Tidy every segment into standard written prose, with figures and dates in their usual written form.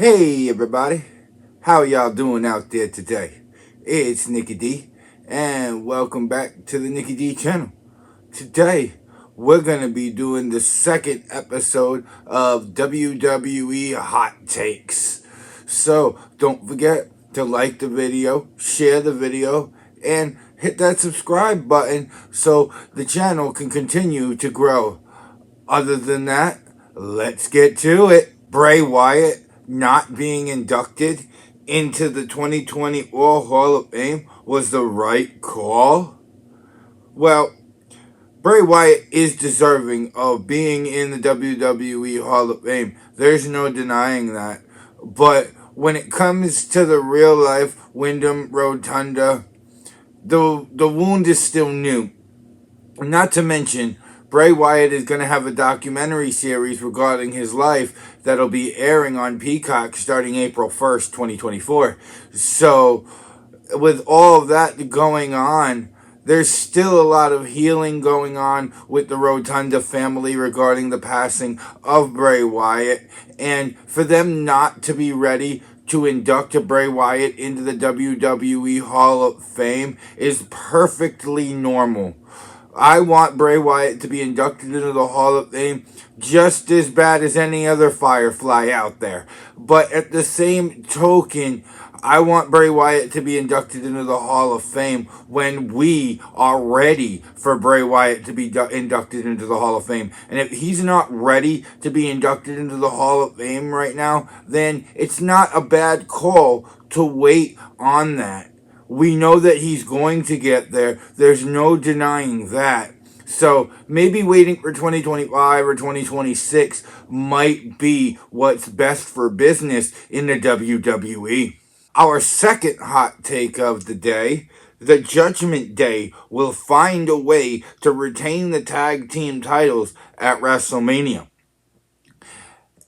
Hey everybody, how y'all doing out there today? It's Nicky D, and welcome back to the Nicky D channel. Today, we're going to be doing the second episode of WWE Hot Takes. So, don't forget to like the video, share the video, and hit that subscribe button so the channel can continue to grow. Other than that, let's get to it. Bray Wyatt not being inducted into the 2020 Hall of Fame was the right call? Well, Bray Wyatt is deserving of being in the WWE Hall of Fame. There's no denying that. But when it comes to the real life Wyndham Rotunda, the wound is still new. Not to mention, Bray Wyatt is going to have a documentary series regarding his life that'll be airing on Peacock starting April 1st, 2024. So, with all of that going on, there's still a lot of healing going on with the Rotunda family regarding the passing of Bray Wyatt. And for them not to be ready to induct Bray Wyatt into the WWE Hall of Fame is perfectly normal. I want Bray Wyatt to be inducted into the Hall of Fame just as bad as any other Firefly out there. But at the same token, I want Bray Wyatt to be inducted into the Hall of Fame when we are ready for Bray Wyatt to be inducted into the Hall of Fame. And if he's not ready to be inducted into the Hall of Fame right now, then it's not a bad call to wait on that. We know that he's going to get there. There's no denying that. So maybe waiting for 2025 or 2026 might be what's best for business in the WWE. Our second hot take of the day: the Judgment Day will find a way to retain the tag team titles at WrestleMania.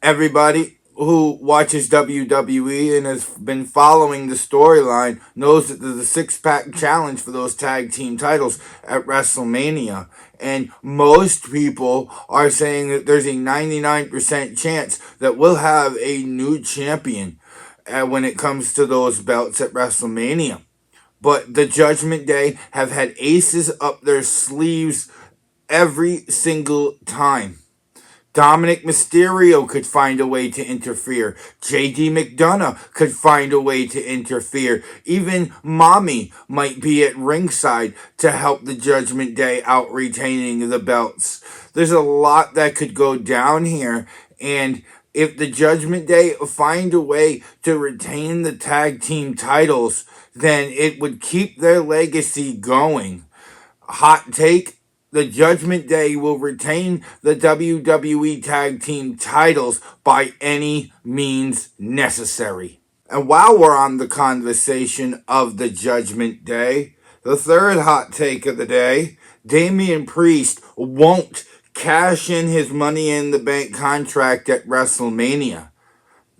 Everybody who watches WWE and has been following the storyline knows that there's a six-pack challenge for those tag team titles at WrestleMania. And most people are saying that there's a 99% chance that we'll have a new champion when it comes to those belts at WrestleMania. But the Judgment Day have had aces up their sleeves every single time. Dominic Mysterio could find a way to interfere. JD McDonough could find a way to interfere. Even Mommy might be at ringside to help the Judgment Day out retaining the belts. There's a lot that could go down here, and if the Judgment Day find a way to retain the tag team titles, then it would keep their legacy going. Hot take: the Judgment Day will retain the WWE Tag Team titles by any means necessary. And while we're on the conversation of the Judgment Day, the third hot take of the day: Damian Priest won't cash in his Money in the Bank contract at WrestleMania.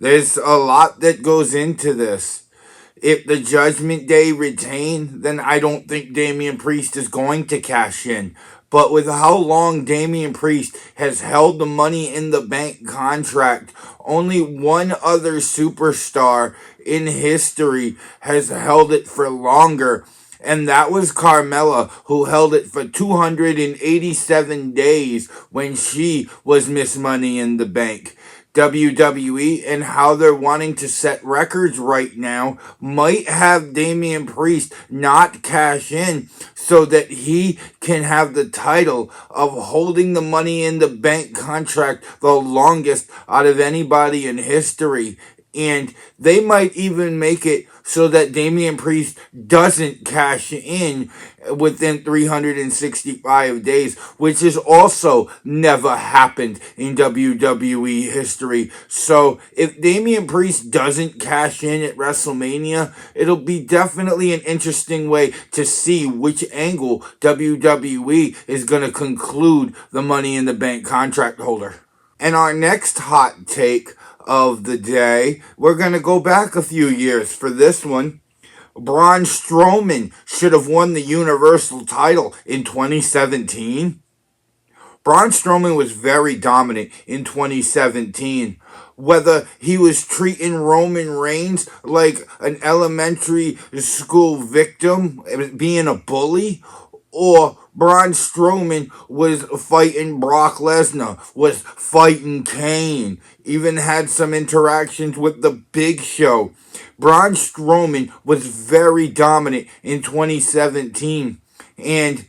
There's a lot that goes into this. If the Judgment Day retain, then I don't think Damian Priest is going to cash in. But with how long Damian Priest has held the Money in the Bank contract, only one other superstar in history has held it for longer. And that was Carmella, who held it for 287 days when she was Miss Money in the Bank. WWE and how they're wanting to set records right now might have Damian Priest not cash in so that he can have the title of holding the Money in the Bank contract the longest out of anybody in history. And they might even make it so that Damian Priest doesn't cash in within 365 days, which has also never happened in WWE history. So if Damian Priest doesn't cash in at WrestleMania, it'll be definitely an interesting way to see which angle WWE is going to conclude the Money in the Bank contract holder. And our next hot take of the day, we're going to go back a few years for this one. Braun Strowman should have won the Universal title in 2017. Braun Strowman was very dominant in 2017, whether he was treating Roman Reigns like an elementary school victim, being a bully, or Braun Strowman was fighting Brock Lesnar, was fighting Kane, even had some interactions with the Big Show. Braun Strowman was very dominant in 2017, and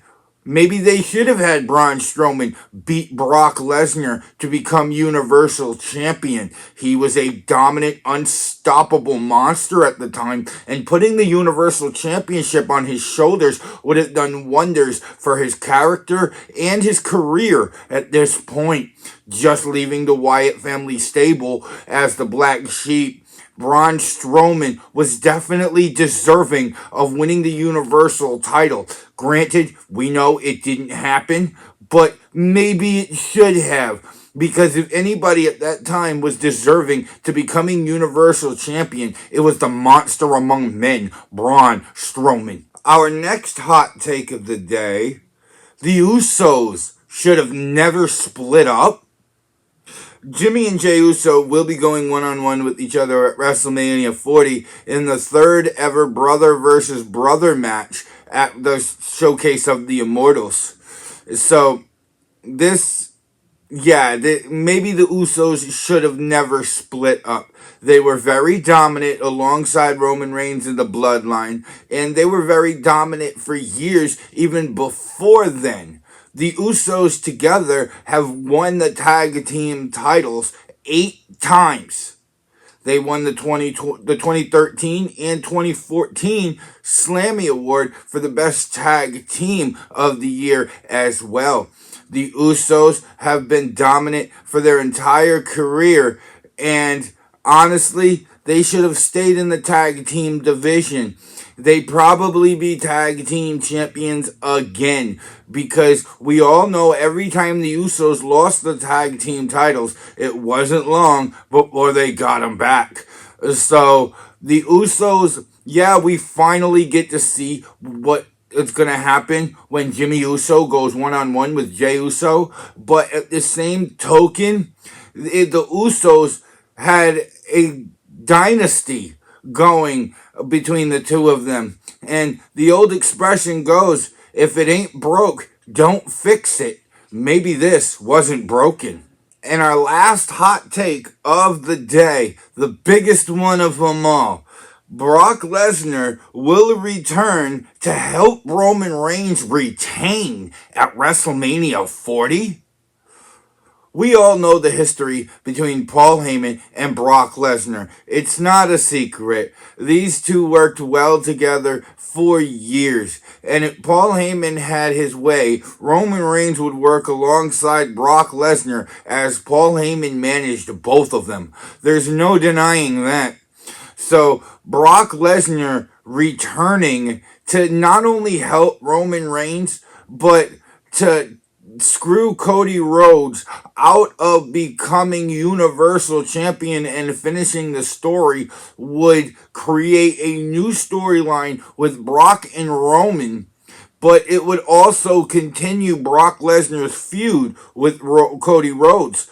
maybe they should have had Braun Strowman beat Brock Lesnar to become Universal Champion. He was a dominant, unstoppable monster at the time, and putting the Universal Championship on his shoulders would have done wonders for his character and his career at this point. Just leaving the Wyatt family stable as the black sheep, Braun Strowman was definitely deserving of winning the Universal title. Granted, we know it didn't happen, but maybe it should have. Because if anybody at that time was deserving to becoming Universal Champion, it was the monster among men, Braun Strowman. Our next hot take of the day, the Usos should have never split up. Jimmy and Jey Uso will be going one-on-one with each other at WrestleMania 40 in the third ever brother versus brother match at the Showcase of the Immortals. So, maybe the Usos should have never split up. They were very dominant alongside Roman Reigns in the Bloodline, and they were very dominant for years even before then. The Usos together have won the tag team titles 8 times. They won the 2013 and 2014 Slammy Award for the best tag team of the year as well. The Usos have been dominant for their entire career, and honestly, they should have stayed in the tag team division. They'd probably be tag team champions again, because we all know every time the Usos lost the tag team titles, it wasn't long before they got them back. So the Usos, we finally get to see what it's going to happen when Jimmy Uso goes one-on-one with Jey Uso. But at the same token, the Usos had a dynasty going between the two of them. And the old expression goes, if it ain't broke, don't fix it. Maybe this wasn't broken. And our last hot take of the day, the biggest one of them all, Brock Lesnar will return to help Roman Reigns retain at WrestleMania 40. We all know the history between Paul Heyman and Brock Lesnar. It's not a secret. These two worked well together for years. And if Paul Heyman had his way, Roman Reigns would work alongside Brock Lesnar as Paul Heyman managed both of them. There's no denying that. So Brock Lesnar returning to not only help Roman Reigns, but to screw Cody Rhodes out of becoming Universal Champion and finishing the story would create a new storyline with Brock and Roman, but it would also continue Brock Lesnar's feud with Cody Rhodes.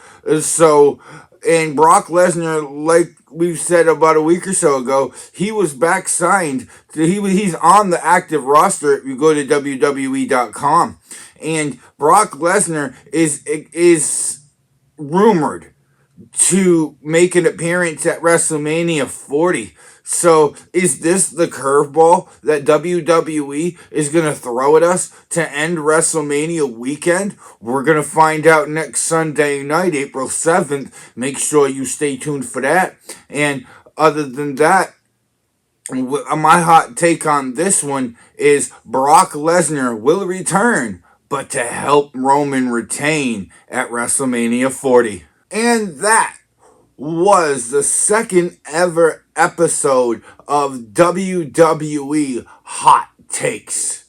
And Brock Lesnar, like we've said about a week or so ago, he was back signed. He's on the active roster if you go to WWE.com. And Brock Lesnar is rumored to make an appearance at WrestleMania 40. So is this the curveball that WWE is going to throw at us to end WrestleMania weekend? We're going to find out next Sunday night, April 7th. Make sure you stay tuned for that. And other than that, my hot take on this one is Brock Lesnar will return, but to help Roman retain at WrestleMania 40. And that was the second ever episode of WWE Hot Takes.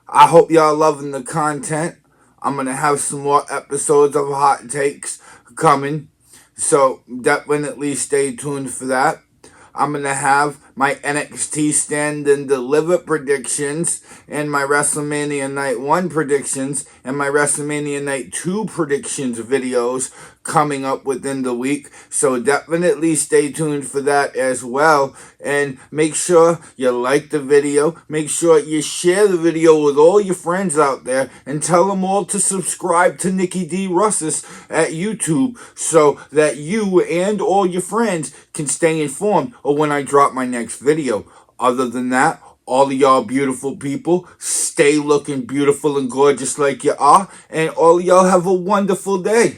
I hope y'all loving the content. I'm going to have some more episodes of Hot Takes coming, so definitely stay tuned for that. I'm going to have my NXT Stand and Deliver predictions, and my WrestleMania Night 1 predictions, and my WrestleMania Night 2 predictions videos coming up within the week. So definitely stay tuned for that as well. And make sure you like the video. Make sure you share the video with all your friends out there, and tell them all to subscribe to Nikki D. Russis at YouTube, so that you and all your friends can stay informed of when I drop my next video. Other than that, all of y'all beautiful people, stay looking beautiful and gorgeous like you are, and all of y'all have a wonderful day.